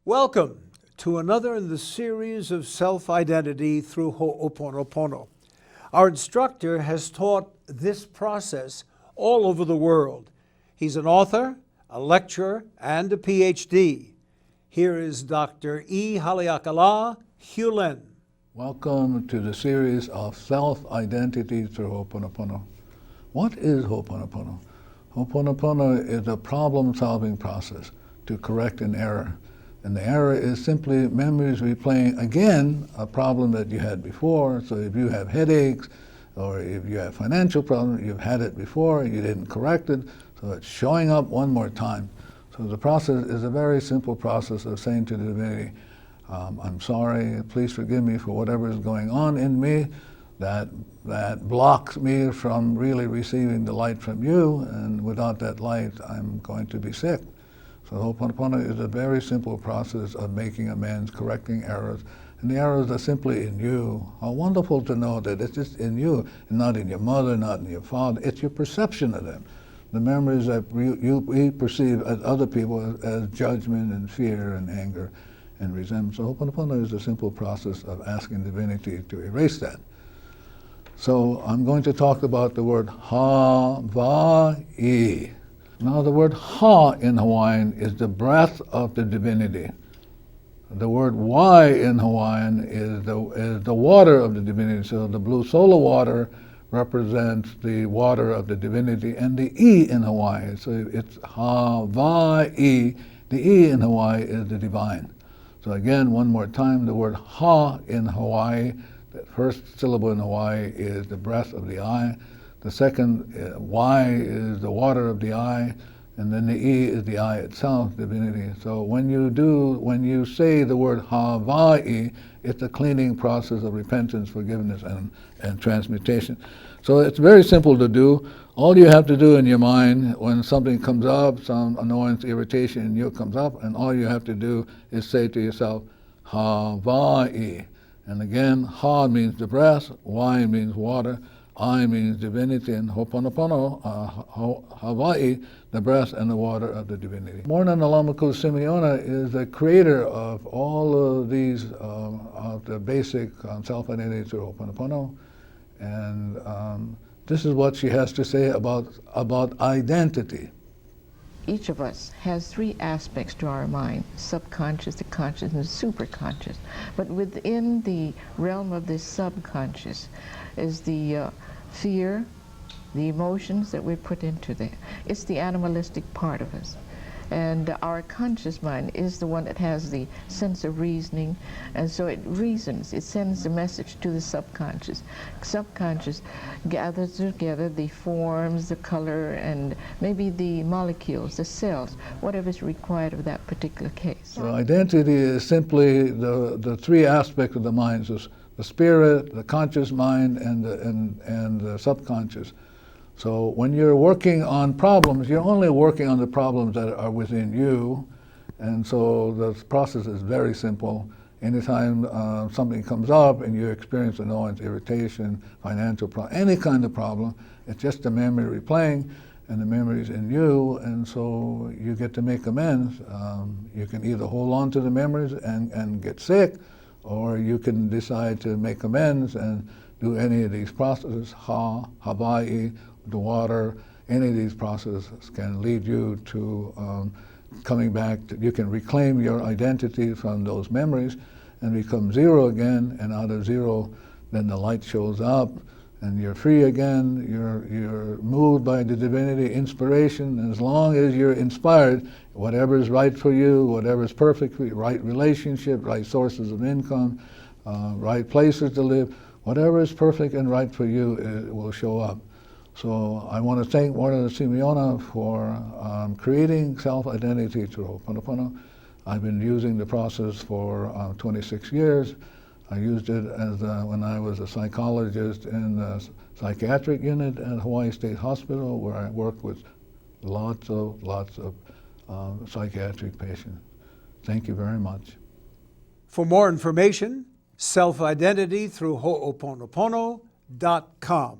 Welcome to another in the series of self-identity through hooponopono. Our instructor has taught this process all over the world. He's an author, a lecturer, and a PhD. Here is Dr. Ihaleakala Hew Len. Welcome to the series of self-identity through hooponopono. What is hooponopono? Hooponopono is a problem-solving process to correct an error. And the error is simply memories replaying again a problem that you had before. So if you have headaches or if you have financial problems, you've had it before, you didn't correct it, so it's showing up one more time. So the process is a very simple process of saying to the divinity, I'm sorry, please forgive me for whatever is going on in me that blocks me from really receiving the light from you, and without that light, I'm going to be sick. So hooponopono is a very simple process of making amends, correcting errors, and the errors are simply in you. How wonderful to know that it's just in you, and not in your mother, not in your father. It's your perception of them. The memories that we perceive as other people as judgment and fear and anger and resentment. So hooponopono is a simple process of asking divinity to erase that. So I'm going to talk about the word Hawai'i. Now the word ha in Hawaiian is the breath of the divinity. The word Y in Hawaiian is the water of the divinity. So the blue solar water represents the water of the divinity, and the E in Hawaii. So it's Hawaii. The E in Hawaii is the divine. So again, one more time, the word ha in Hawaii, the first syllable in Hawaii is the breath of the eye. The second, Y is the water of the eye, and then the E is the eye itself, divinity. So when you say the word Hawaii, it's a cleaning process of repentance, forgiveness, and transmutation. So it's very simple to do. All you have to do in your mind, when something comes up, some annoyance, irritation in you comes up, and all you have to do is say to yourself, Hawaii. And again, Ha means the breath, Y means water, I means divinity, and hooponopono, Hawaii, the breath and the water of the divinity. Morna Nalamaku Simeona is the creator of all of these, of the basic self-identity through hooponopono. And this is what she has to say about identity. Each of us has three aspects to our mind: subconscious, the conscious, and the superconscious. But within the realm of the subconscious is the fear, the emotions that we put into there. It's the animalistic part of us. And our conscious mind is the one that has the sense of reasoning, and so it reasons, it sends the message to the subconscious. Subconscious gathers together the forms, the color, and maybe the molecules, the cells, whatever is required of that particular case. So identity is simply the three aspects of the mind, so the spirit, the conscious mind, and the subconscious. So when you're working on problems, you're only working on the problems that are within you, and so the process is very simple. Anytime something comes up and you experience annoyance, irritation, financial problem, any kind of problem, it's just a memory replaying, and the memory is in you, and so you get to make amends. You can either hold on to the memories and get sick, or you can decide to make amends and do any of these processes, Hawaii, the water, any of these processes can lead you to coming back. You can reclaim your identity from those memories and become zero again, and out of zero, then the light shows up, and you're free again, you're moved by the divinity, inspiration, and as long as you're inspired, whatever is right for you, whatever is perfect for you, right relationship, right sources of income, right places to live, whatever is perfect and right for you, it will show up. So I want to thank Morna Simeona for creating self-identity through hooponopono. I've been using the process for 26 years. I used it as when I was a psychologist in the psychiatric unit at Hawaii State Hospital, where I worked with lots of psychiatric patients. Thank you very much. For more information, self-identity through hooponopono.com.